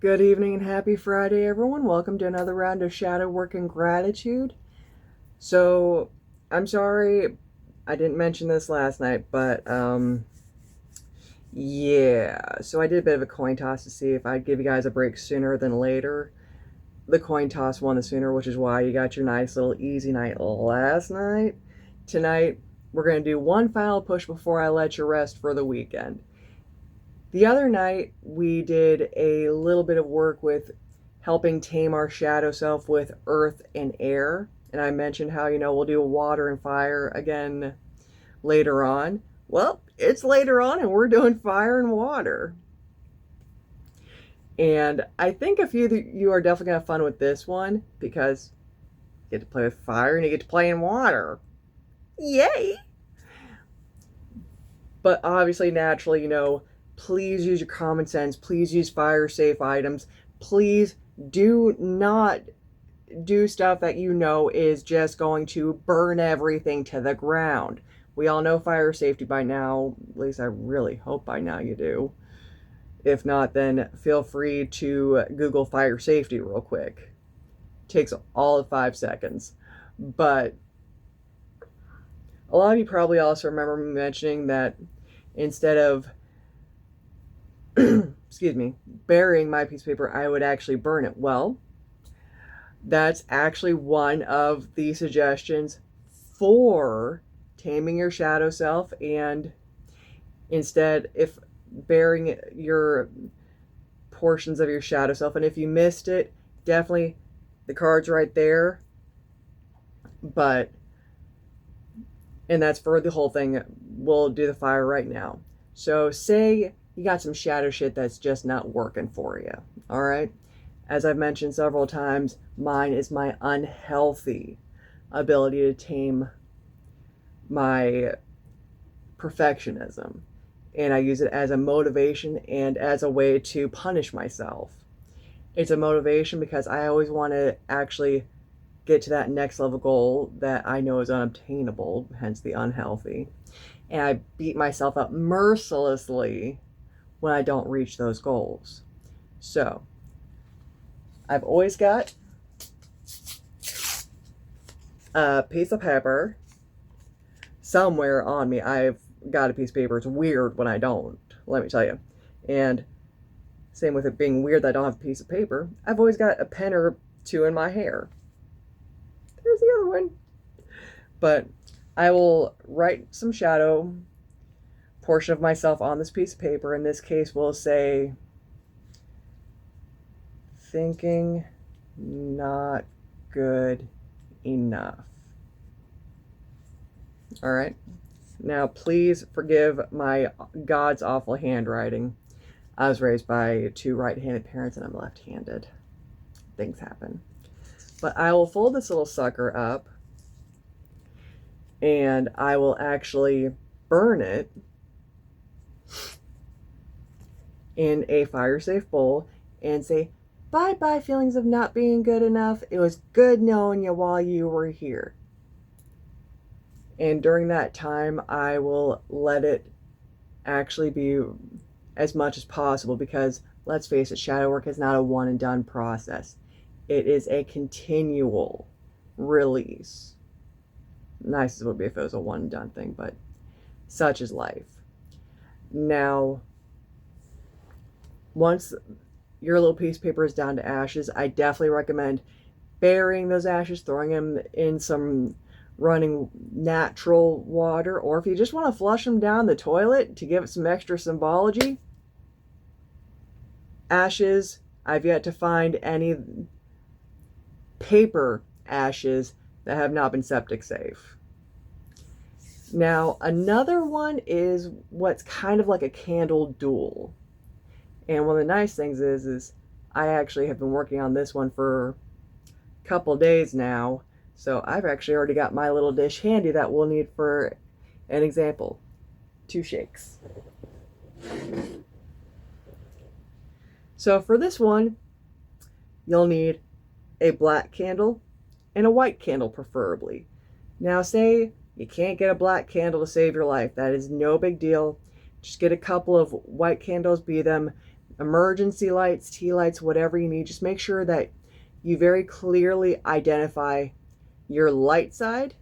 Good evening and happy Friday, everyone. Welcome to another round of shadow work and gratitude. So, I'm sorry I didn't mention this last night, but yeah. So I did a bit of a coin toss to see if I'd give you guys a break sooner than later. The coin toss won the sooner, which is why you got your nice little easy night last night. Tonight, we're going to do one final push before I let you rest for the weekend. The other night, we did a little bit of work with helping tame our shadow self with earth and air. And I mentioned how, we'll do water and fire again later on. Well, it's later on and we're doing fire and water. And I think a few of you are definitely going to have fun with this one because you get to play with fire and you get to play in water. Yay! But obviously, naturally, please use your common sense. Please use fire safe items. Please do not do stuff that is just going to burn everything to the ground. We all know fire safety by now. At least I really hope by now you do. If not, then feel free to Google fire safety real quick. It takes all of 5 seconds. But a lot of you probably also remember me mentioning that instead of excuse me, burying my piece of paper, I would actually burn it. Well, that's actually one of the suggestions for taming your shadow self. And instead, if burying your portions of your shadow self, and if you missed it, definitely the card's right there. But, and that's for the whole thing. We'll do the fire right now. So say you got some shadow shit that's just not working for you. All right. As I've mentioned several times, mine is my unhealthy ability to tame my perfectionism. And I use it as a motivation and as a way to punish myself. It's a motivation because I always want to actually get to that next level goal that I know is unobtainable, hence the unhealthy. And I beat myself up mercilessly when I don't reach those goals. So, I've always got a piece of paper somewhere on me. I've got a piece of paper. It's weird when I don't, let me tell you. And same with it being weird that I don't have a piece of paper. I've always got a pen or two in my hair. There's the other one. But I will write some shadow portion of myself on this piece of paper. In this case, we'll say, thinking not good enough. All right. Now, please forgive my God's awful handwriting. I was raised by 2 right-handed parents and I'm left-handed. Things happen. But I will fold this little sucker up and I will actually burn it in a fire-safe bowl and say, bye-bye feelings of not being good enough. It was good knowing you while you were here. And during that time, I will let it actually be as much as possible because, let's face it, shadow work is not a one and done process. It is a continual release. Nice as it would be if it was a one and done thing, but such is life. Now, once your little piece of paper is down to ashes, I definitely recommend burying those ashes, throwing them in some running natural water, or if you just want to flush them down the toilet to give it some extra symbology. Ashes, I've yet to find any paper ashes that have not been septic safe. Now, another one is what's kind of like a candle duel. And one of the nice things is I actually have been working on this one for a couple days now. So I've actually already got my little dish handy that we'll need for an example. 2 shakes. So for this one, you'll need a black candle and a white candle preferably. Now say you can't get a black candle to save your life. That is no big deal. Just get a couple of white candles, be them emergency lights, tea lights, whatever you need. Just make sure that you very clearly identify your light side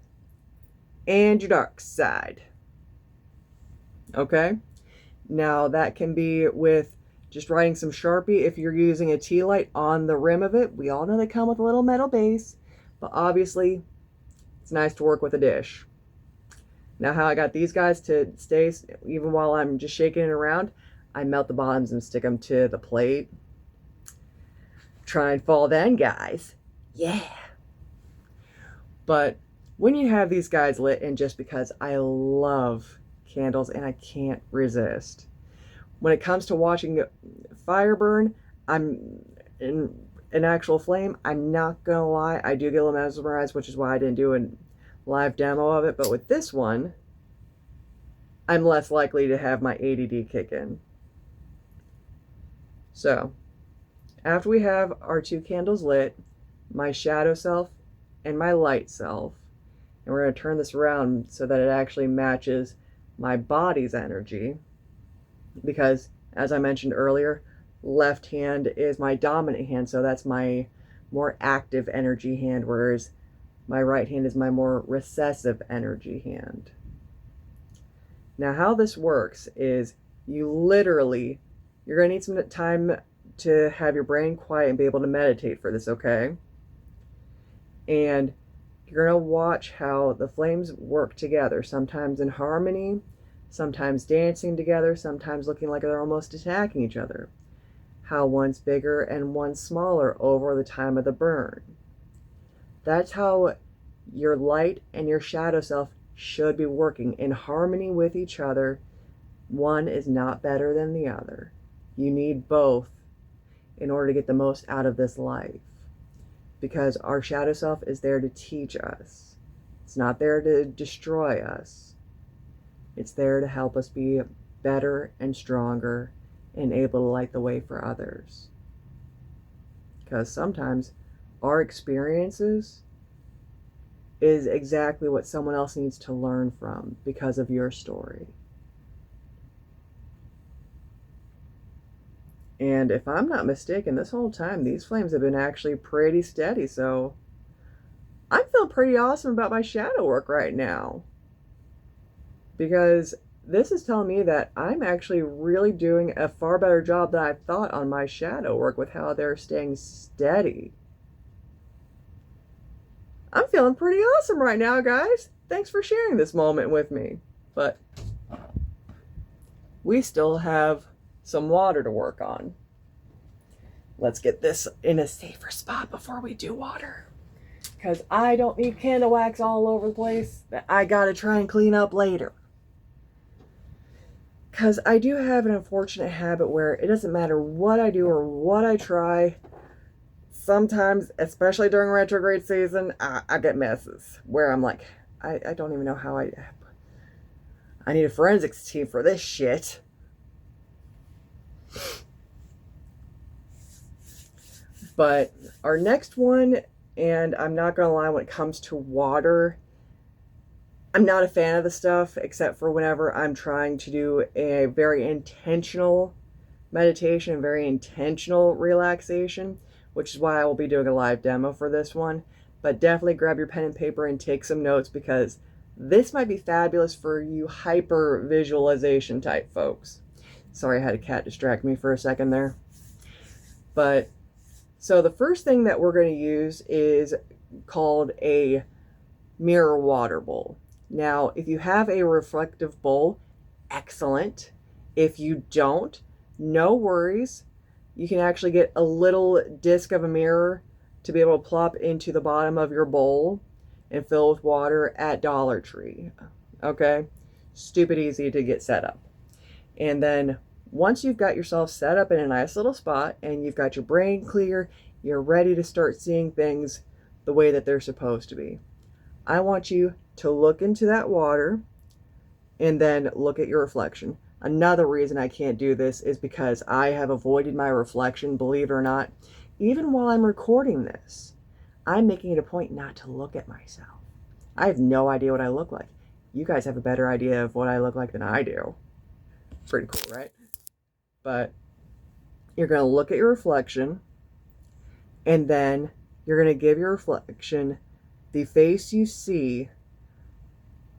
and your dark side. Okay? Now that can be with just writing some Sharpie if you're using a tea light on the rim of it. We all know they come with a little metal base, but obviously it's nice to work with a dish. Now how I got these guys to stay, even while I'm just shaking it around, I melt the bottoms and stick them to the plate. Try and fall then, guys. Yeah. But when you have these guys lit, and just because I love candles and I can't resist, when it comes to watching fire burn, I'm in an actual flame, I'm not gonna lie, I do get a little mesmerized, which is why I didn't do a live demo of it. But with this one, I'm less likely to have my ADD kick in. So after we have our 2 candles lit, my shadow self and my light self, and we're going to turn this around so that it actually matches my body's energy, because as I mentioned earlier, left hand is my dominant hand, so that's my more active energy hand, whereas my right hand is my more recessive energy hand. Now how this works is you're going to need some time to have your brain quiet and be able to meditate for this, okay? And you're going to watch how the flames work together, sometimes in harmony, sometimes dancing together, sometimes looking like they're almost attacking each other. How one's bigger and one's smaller over the time of the burn. That's how your light and your shadow self should be working in harmony with each other. One is not better than the other. You need both in order to get the most out of this life, because our shadow self is there to teach us. It's not there to destroy us. It's there to help us be better and stronger and able to light the way for others. Because sometimes our experiences is exactly what someone else needs to learn from because of your story. And if I'm not mistaken, this whole time these flames have been actually pretty steady, so I'm feeling pretty awesome about my shadow work right now. Because this is telling me that I'm actually really doing a far better job than I thought on my shadow work with how they're staying steady. I'm feeling pretty awesome right now, guys. Thanks for sharing this moment with me. But we still have some water to work on. Let's get this in a safer spot before we do water, because I don't need candle wax all over the place that I gotta try and clean up later. Because I do have an unfortunate habit where it doesn't matter what I do or what I try, sometimes, especially during retrograde season, I get messes where I'm like, I don't even know how I need a forensics team for this shit. But our next one, and I'm not gonna lie, when it comes to water, I'm not a fan of the stuff, except for whenever I'm trying to do a very intentional meditation, very intentional relaxation, which is why I will be doing a live demo for this one. But definitely grab your pen and paper and take some notes, because this might be fabulous for you hyper visualization type folks. Sorry, I had a cat distract me for a second there. But so the first thing that we're going to use is called a mirror water bowl. Now, if you have a reflective bowl, excellent. If you don't, no worries. You can actually get a little disc of a mirror to be able to plop into the bottom of your bowl and fill with water at Dollar Tree. Okay? Stupid easy to get set up. And then once you've got yourself set up in a nice little spot and you've got your brain clear, you're ready to start seeing things the way that they're supposed to be. I want you to look into that water and then look at your reflection. Another reason I can't do this is because I have avoided my reflection, believe it or not. Even while I'm recording this, I'm making it a point not to look at myself. I have no idea what I look like. You guys have a better idea of what I look like than I do. Pretty cool, right? But You're going to look at your reflection, and then you're going to give your reflection the face you see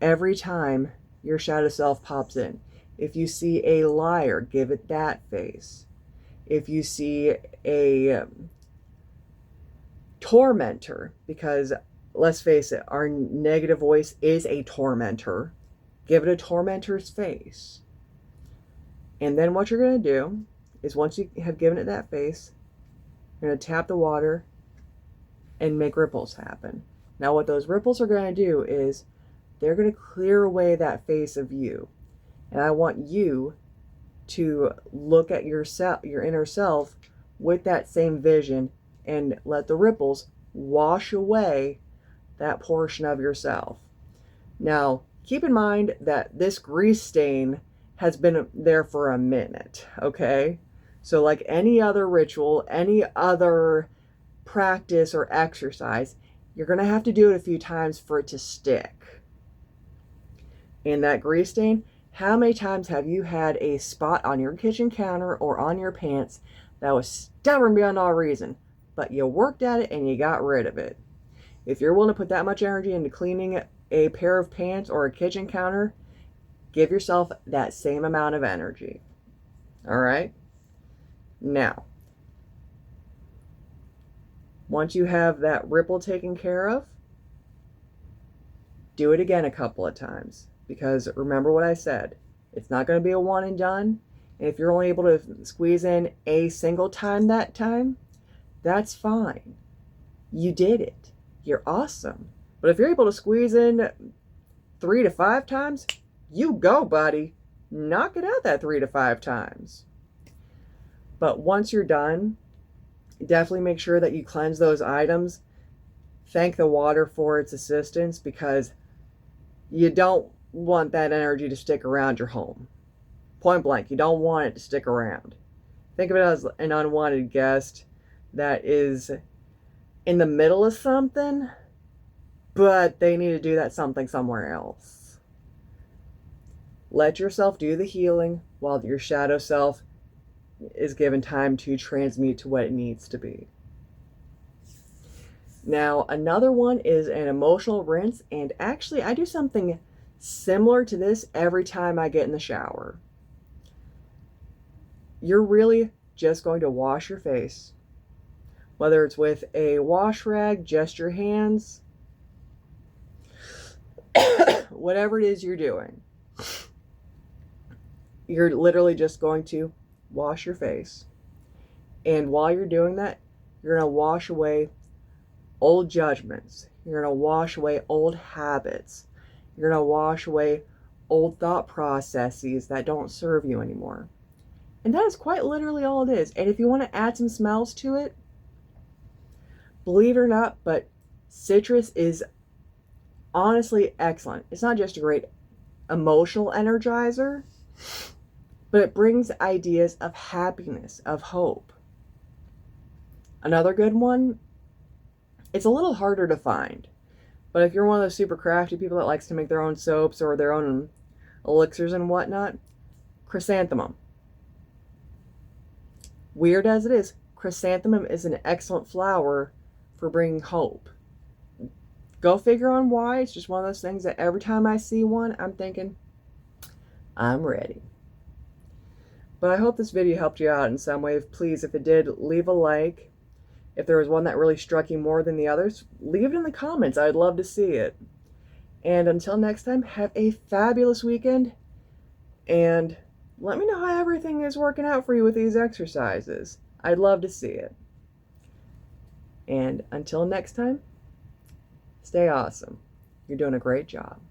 every time your shadow self pops in. If you see a liar, give it that face. If you see a tormentor, because let's face it, our negative voice is a tormentor, give it a tormentor's face. And then what you're going to do is, once you have given it that face, you're going to tap the water and make ripples happen. Now what those ripples are going to do is they're going to clear away that face of you. And I want you to look at yourself, your inner self, with that same vision, and let the ripples wash away that portion of yourself. Now, keep in mind that this grease stain has been there for a minute, okay? So like any other ritual, any other practice or exercise, you're going to have to do it a few times for it to stick. In that grease stain, how many times have you had a spot on your kitchen counter or on your pants that was stubborn beyond all reason, but you worked at it and you got rid of it? If you're willing to put that much energy into cleaning a pair of pants or a kitchen counter, give yourself that same amount of energy. All right? Now, once you have that ripple taken care of, do it again a couple of times. Because remember what I said, it's not going to be a one and done. And if you're only able to squeeze in a single time that time, that's fine. You did it. You're awesome. But if you're able to squeeze in 3 to 5 times, you go, buddy. Knock it out that 3 to 5 times. But once you're done, definitely make sure that you cleanse those items. Thank the water for its assistance, because you don't want that energy to stick around your home. Point blank, you don't want it to stick around. Think of it as an unwanted guest that is in the middle of something, but they need to do that something somewhere else. Let yourself do the healing while your shadow self is given time to transmute to what it needs to be. Now, another one is an emotional rinse, and actually I do something similar to this every time I get in the shower. You're really just going to wash your face, whether it's with a wash rag, just your hands, whatever it is you're doing. You're literally just going to wash your face. And while you're doing that, you're going to wash away old judgments. You're going to wash away old habits. You're going to wash away old thought processes that don't serve you anymore. And that is quite literally all it is. And if you want to add some smells to it, believe it or not, but citrus is honestly excellent. It's not just a great emotional energizer, but it brings ideas of happiness, of hope. Another good one, it's a little harder to find, but if you're one of those super crafty people that likes to make their own soaps or their own elixirs and whatnot, chrysanthemum. Weird as it is, chrysanthemum is an excellent flower for bringing hope. Go figure on why. It's just one of those things that every time I see one, I'm thinking, I'm ready. But I hope this video helped you out in some way. Please, if it did, leave a like. If there was one that really struck you more than the others, leave it in the comments. I'd love to see it. And until next time, have a fabulous weekend. And let me know how everything is working out for you with these exercises. I'd love to see it. And until next time, stay awesome. You're doing a great job.